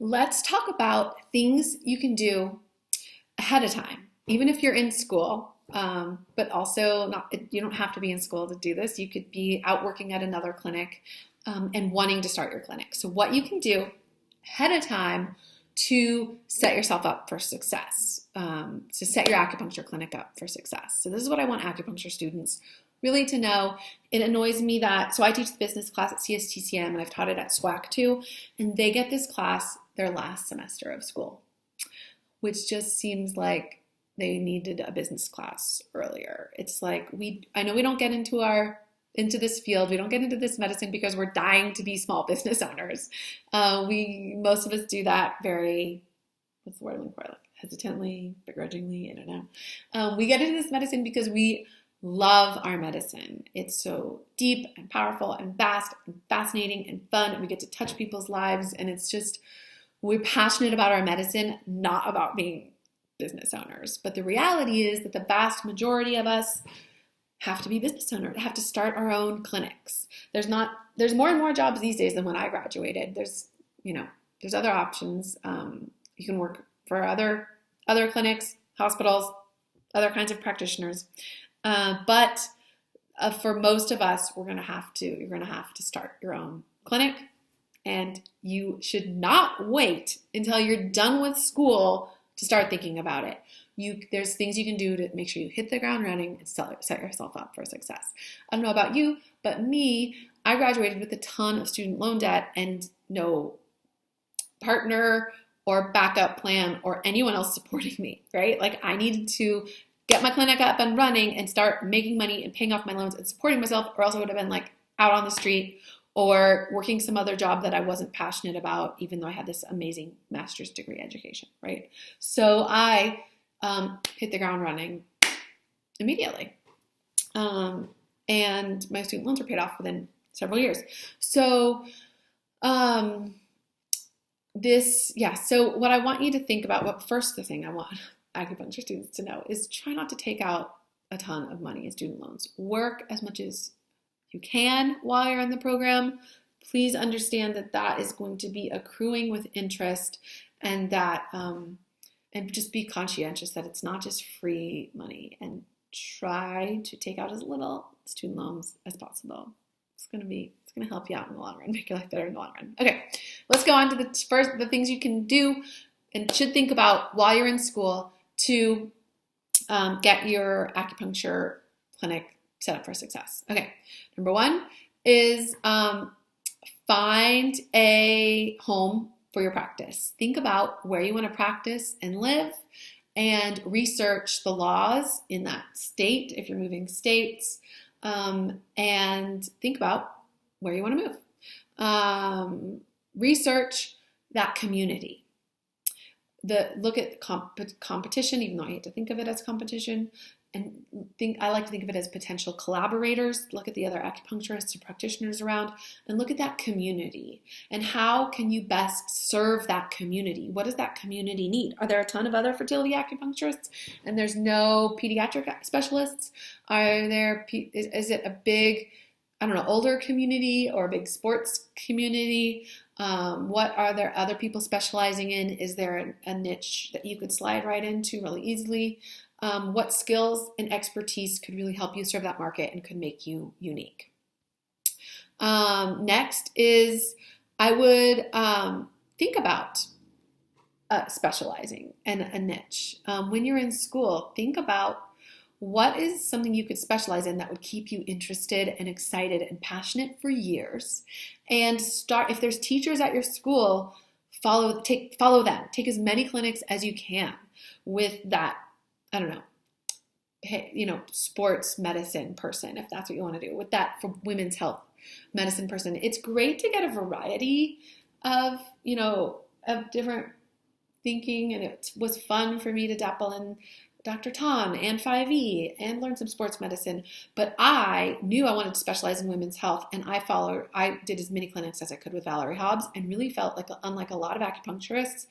Let's talk about things you can do ahead of time, even if you're in school, but also not, you don't have to be in school to do this. You could be out working at another clinic and wanting to start your clinic. So what you can do ahead of time to set yourself up for success, to set your acupuncture clinic up for success. So this is what I want acupuncture students really to know. It annoys me that, so I teach the business class at CSTCM and I've taught it at SWAC too, and they get this class their last semester of school, which just seems like they needed a business class earlier. It's like I know we don't get into this field, we don't get into this medicine because we're dying to be small business owners. Most of us do that very, what's the word I'm looking for? Like hesitantly, begrudgingly, I don't know. We get into this medicine because we love our medicine. It's so deep and powerful and vast and fascinating and fun, and we get to touch people's lives, and it's just, we're passionate about our medicine, not about being business owners. But the reality is that the vast majority of us have to be business owners, have to start our own clinics. There's more and more jobs these days than when I graduated. There's other options. You can work for other clinics, hospitals, other kinds of practitioners. But for most of us, you're going to have to start your own clinic, and you should not wait until you're done with school to start thinking about it. There's things you can do to make sure you hit the ground running and set yourself up for success. I don't know about you, but me, I graduated with a ton of student loan debt and no partner or backup plan or anyone else supporting me, right? Like I needed to get my clinic up and running and start making money and paying off my loans and supporting myself, or else I would have been like out on the street or working some other job that I wasn't passionate about, even though I had this amazing master's degree education, right? So I hit the ground running immediately. And my student loans were paid off within several years. So so what I want you to think about, the thing I want acupuncture students to know is try not to take out a ton of money in student loans. Work as much as you can while you're in the program. Please understand that is going to be accruing with interest, and that and just be conscientious that it's not just free money, and try to take out as little student loans as possible. It's going to help you out in the long run, make your life better in the long run. Okay, let's go on to the things you can do and should think about while you're in school to get your acupuncture clinic set up for success. Okay, number one is find a home for your practice. Think about where you want to practice and live, and research the laws in that state if you're moving states, and think about where you want to move. Research that community. Look at competition, even though I hate to think of it as competition, and I like to think of it as potential collaborators. Look at the other acupuncturists or practitioners around, and look at that community. And how can you best serve that community? What does that community need? Are there a ton of other fertility acupuncturists, and there's no pediatric specialists? Is it a big, older community or a big sports community? What are there other people specializing in? Is there a niche that you could slide right into really easily? What skills and expertise could really help you serve that market and could make you unique? Next is I would think about specializing in a niche. When you're in school, think about what is something you could specialize in that would keep you interested and excited and passionate for years. And if there's teachers at your school, follow them. Take as many clinics as you can with that, sports medicine person, if that's what you want to do, with that for women's health medicine person. It's great to get a variety of different thinking, and it was fun for me to dabble in Dr. Tom and 5E and learn some sports medicine, but I knew I wanted to specialize in women's health, and I did as many clinics as I could with Valerie Hobbs, and really felt like, unlike a lot of acupuncturists,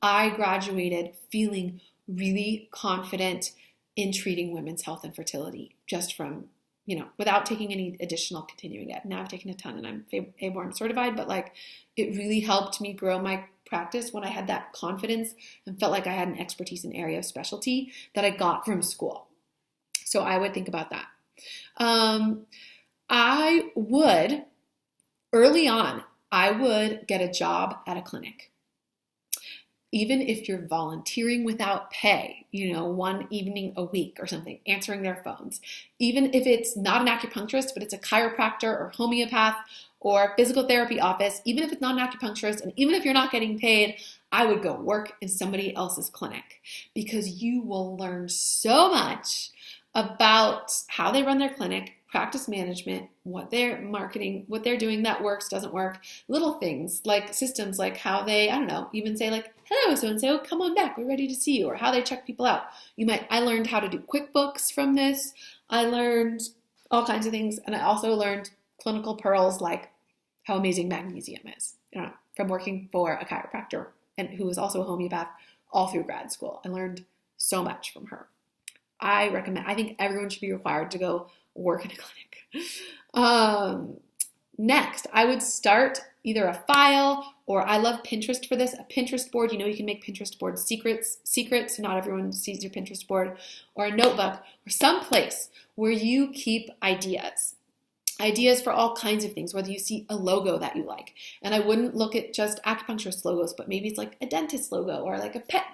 I graduated feeling really confident in treating women's health and fertility just from, without taking any additional continuing ed. Now I've taken a ton and I'm ABORN certified, but it really helped me grow my practice when I had that confidence and felt like I had an expertise in area of specialty that I got from school. So I would think about that. I would, early on, I would get a job at a clinic. Even if you're volunteering without pay, one evening a week or something, answering their phones. Even if it's not an acupuncturist, but it's a chiropractor or homeopath or physical therapy office, even if it's not an acupuncturist, and even if you're not getting paid, I would go work in somebody else's clinic because you will learn so much about how they run their clinic, practice management, what they're marketing, what they're doing that works, doesn't work, little things like systems, like how they, even say like, hello, so-and-so, come on back, we're ready to see you, or how they check people out. I learned how to do QuickBooks from this. I learned all kinds of things. And I also learned clinical pearls like how amazing magnesium is, from working for a chiropractor and who was also a homeopath all through grad school. I learned so much from her. I think everyone should be required to go work in a clinic. Next, I would start either a file, or I love Pinterest for this, a Pinterest board. You can make Pinterest boards secret, so not everyone sees your Pinterest board, or a notebook, or some place where you keep ideas for all kinds of things, whether you see a logo that you like. And I wouldn't look at just acupuncturist logos, but maybe it's like a dentist logo, or like a pet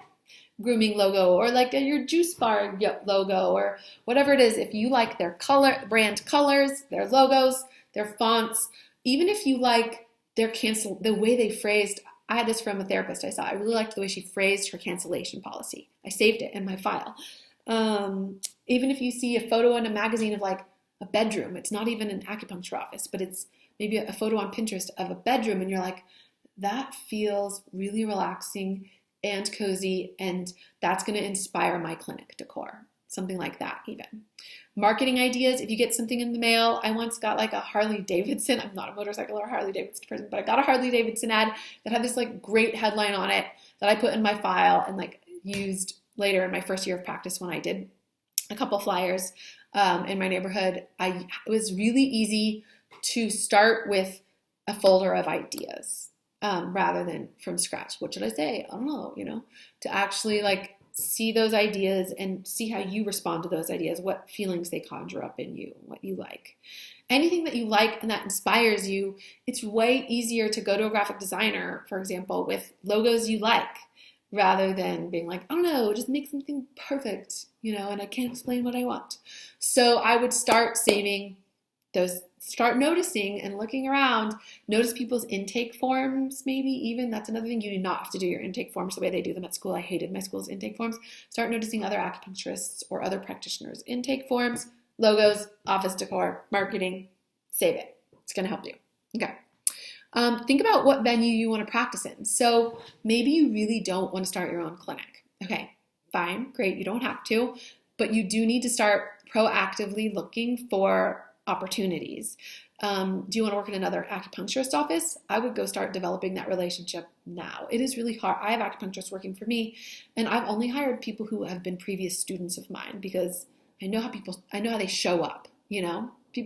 grooming logo, or like your juice bar logo, or whatever it is. If you like their brand colors, their logos, their fonts, even if you like the way they phrased, I had this from a therapist I saw. I really liked the way she phrased her cancellation policy. I saved it in my file. Even if you see a photo in a magazine of like a bedroom, it's not even an acupuncture office, but it's maybe a photo on Pinterest of a bedroom, and you're like, that feels really relaxing and cozy, and that's going to inspire my clinic decor. Something like that even. Marketing ideas, if you get something in the mail, I once got like a Harley Davidson, I'm not a motorcycle or Harley Davidson person, but I got a Harley Davidson ad that had this like great headline on it that I put in my file and like used later in my first year of practice when I did a couple flyers in my neighborhood. It was really easy to start with a folder of ideas rather than from scratch. What should I say? I don't know, to actually like see those ideas and see how you respond to those ideas, what feelings they conjure up in you, what you like. Anything that you like and that inspires you, it's way easier to go to a graphic designer, for example, with logos you like, rather than being like, I don't know, just make something perfect, and I can't explain what I want. So I would start saving those, start noticing and looking around, notice people's intake forms, maybe even. That's another thing. You do not have to do your intake forms the way they do them at school. I hated my school's intake forms. Start noticing other acupuncturists or other practitioners' intake forms, logos, office decor, marketing. Save it. It's going to help you. Okay. Think about what venue you want to practice in. So maybe you really don't want to start your own clinic. Okay, fine, great. You don't have to, but you do need to start proactively looking for opportunities. Do you want to work in another acupuncturist office? I would go start developing that relationship now. It is really hard. I have acupuncturists working for me, and I've only hired people who have been previous students of mine because I know how they show up.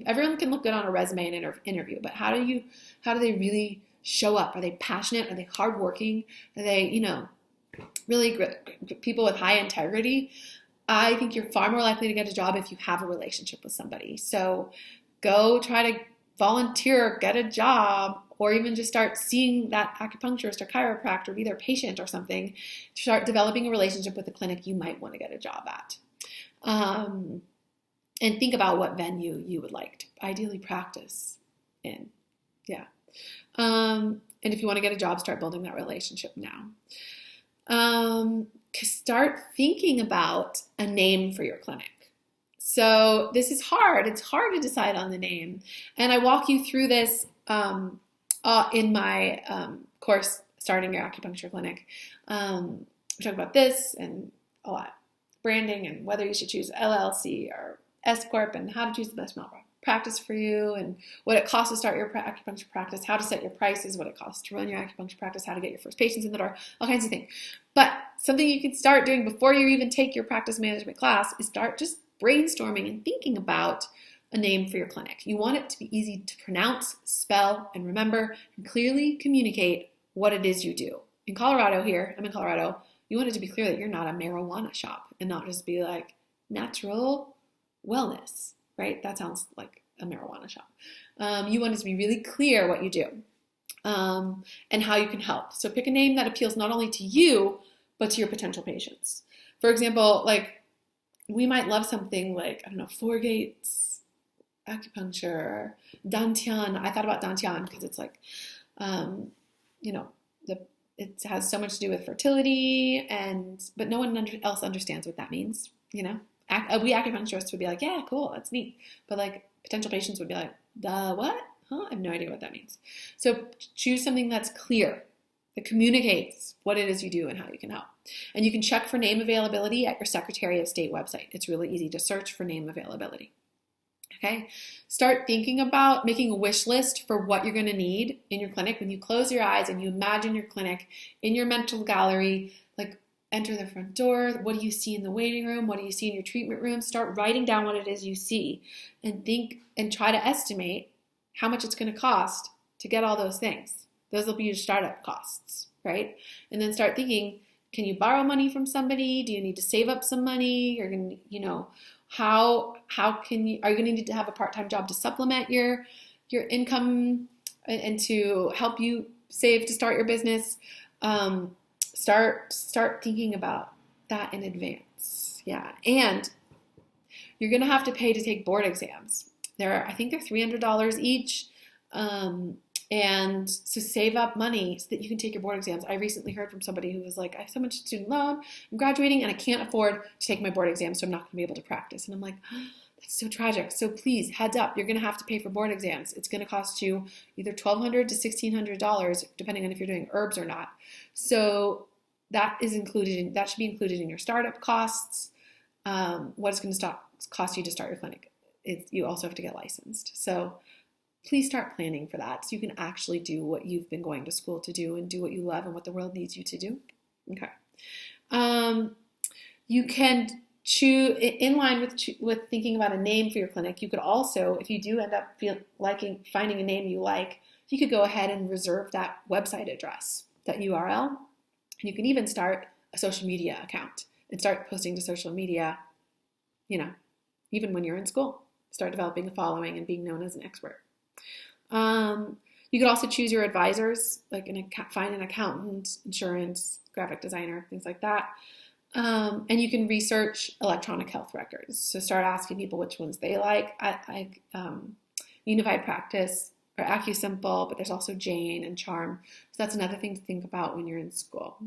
Everyone can look good on a resume and interview, but how do they really show up? Are they passionate? Are they hardworking? Are they, really people with high integrity? I think you're far more likely to get a job if you have a relationship with somebody. So go try to volunteer, get a job, or even just start seeing that acupuncturist or chiropractor, be their patient or something. Start developing a relationship with the clinic you might want to get a job at. And think about what venue you would like to ideally practice in. Yeah. And if you want to get a job, start building that relationship now. Start thinking about a name for your clinic. So this is hard. It's hard to decide on the name. And I walk you through this in my course, Starting Your Acupuncture Clinic. We talk about this and a lot. Branding and whether you should choose LLC or S Corp and how to choose the best malpractice for you and what it costs to start your acupuncture practice, how to set your prices, what it costs to run your acupuncture practice, how to get your first patients in the door, all kinds of things. But something you can start doing before you even take your practice management class is start just brainstorming and thinking about a name for your clinic. You want it to be easy to pronounce, spell, and remember, and clearly communicate what it is you do. in Colorado here, I'm in Colorado, you want it to be clear that you're not a marijuana shop and not just be like natural wellness, right? That sounds like a marijuana shop. You want it to be really clear what you do and how you can help. So pick a name that appeals not only to you, but to your potential patients. For example, like we might love something like, I don't know, Four Gates, acupuncture, Dantian. I thought about Dantian because it's like, you know, it has so much to do with fertility, but no one else understands what that means. You know, we acupuncturists would be like, yeah, cool, that's neat. But like potential patients would be like, what? Huh? I have no idea what that means. So choose something that's clear, that communicates what it is you do and how you can help. And you can check for name availability at your Secretary of State website. It's really easy to search for name availability. Okay, start thinking about making a wish list for what you're going to need in your clinic. When you close your eyes and you imagine your clinic in your mental gallery, like enter the front door, what do you see in the waiting room? What do you see in your treatment room? Start writing down what it is you see and think and try to estimate how much it's going to cost to get all those things. Those will be your startup costs, right? And then start thinking, can you borrow money from somebody? Do you need to save up some money? You're going to, you know, how can you, are you going to need to have a part-time job to supplement your income and to help you save to start your business? Start thinking about that in advance. Yeah. And you're going to have to pay to take board exams. I think they're $300 each. And so save up money so that you can take your board exams. I recently heard from somebody who was like, I have so much student loan, I'm graduating, and I can't afford to take my board exams, so I'm not going to be able to practice. And I'm like, oh, that's so tragic. So please, heads up, you're going to have to pay for board exams. It's going to cost you either $1,200 to $1,600, depending on if you're doing herbs or not. So that should be included in your startup costs. What it's going to cost you to start your clinic. You also have to get licensed. So please start planning for that so you can actually do what you've been going to school to do and do what you love and what the world needs you to do. Okay. You can choose, in line with thinking about a name for your clinic, you could also, if you do end up finding a name you like, you could go ahead and reserve that website address, that URL. And you can even start a social media account and start posting to social media, you know, even when you're in school. Start developing a following and being known as an expert. You could also choose your advisors, like find an accountant, insurance, graphic designer, things like that. And you can research electronic health records. So start asking people which ones they like. I Unified Practice or AcuSimple, but there's also Jane and Charm. So that's another thing to think about when you're in school.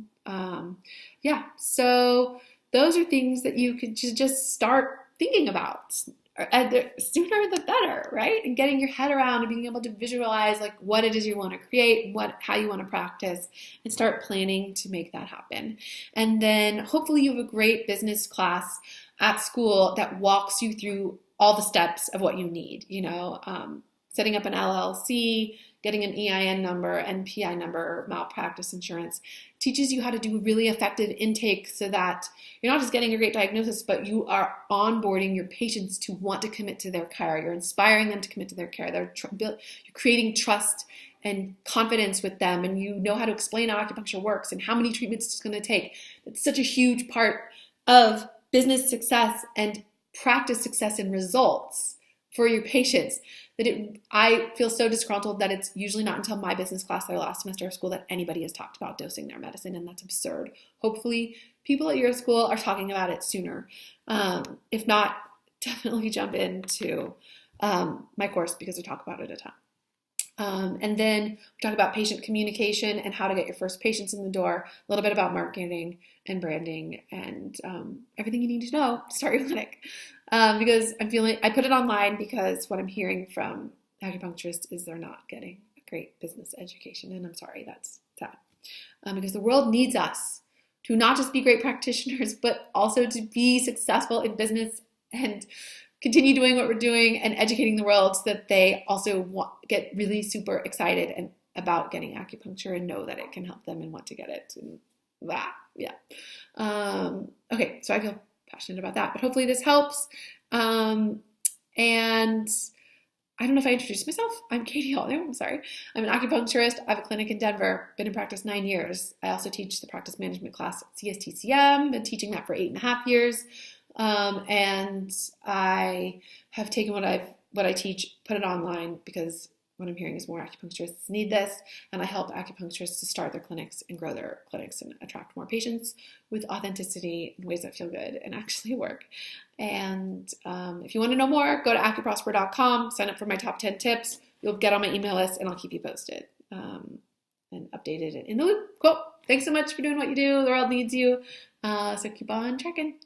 Yeah, so those are things that you could just start thinking about. The sooner the better, right? And getting your head around and being able to visualize like what it is you want to create, how you want to practice, and start planning to make that happen. And then hopefully you have a great business class at school that walks you through all the steps of what you need, you know, setting up an LLC, getting an EIN number, NPI number, malpractice insurance, teaches you how to do a really effective intake so that you're not just getting a great diagnosis, but you are onboarding your patients to want to commit to their care. You're inspiring them to commit to their care. You're creating trust and confidence with them, and you know how to explain how acupuncture works and how many treatments it's going to take. It's such a huge part of business success and practice success and results for your patients that I feel so disgruntled that it's usually not until my business class, their last semester of school, that anybody has talked about dosing their medicine, and that's absurd. Hopefully, people at your school are talking about it sooner. If not, definitely jump into my course because we talk about it a ton. And then we talk about patient communication and how to get your first patients in the door, a little bit about marketing and branding and everything you need to know to start your clinic. Because I put it online because what I'm hearing from acupuncturists is they're not getting a great business education. And I'm sorry, that's sad. Because the world needs us to not just be great practitioners, but also to be successful in business and continue doing what we're doing and educating the world so that they also get really super excited about getting acupuncture and know that it can help them and want to get it. And yeah. Okay, so I feel passionate about that, but hopefully this helps. And I don't know if I introduced myself. I'm Katie Hollier. I'm sorry. I'm an acupuncturist. I have a clinic in Denver. Been in practice 9 years. I also teach the practice management class at CSTCM. Been teaching that for 8.5 years. And I have taken what I teach, put it online, because what I'm hearing is more acupuncturists need this, and I help acupuncturists to start their clinics and grow their clinics and attract more patients with authenticity in ways that feel good and actually work. And if you want to know more, go to acuprosper.com, sign up for my top 10 tips. You'll get on my email list, and I'll keep you posted and updated and in the loop. Cool. Thanks so much for doing what you do. The world needs you. So keep on trekking.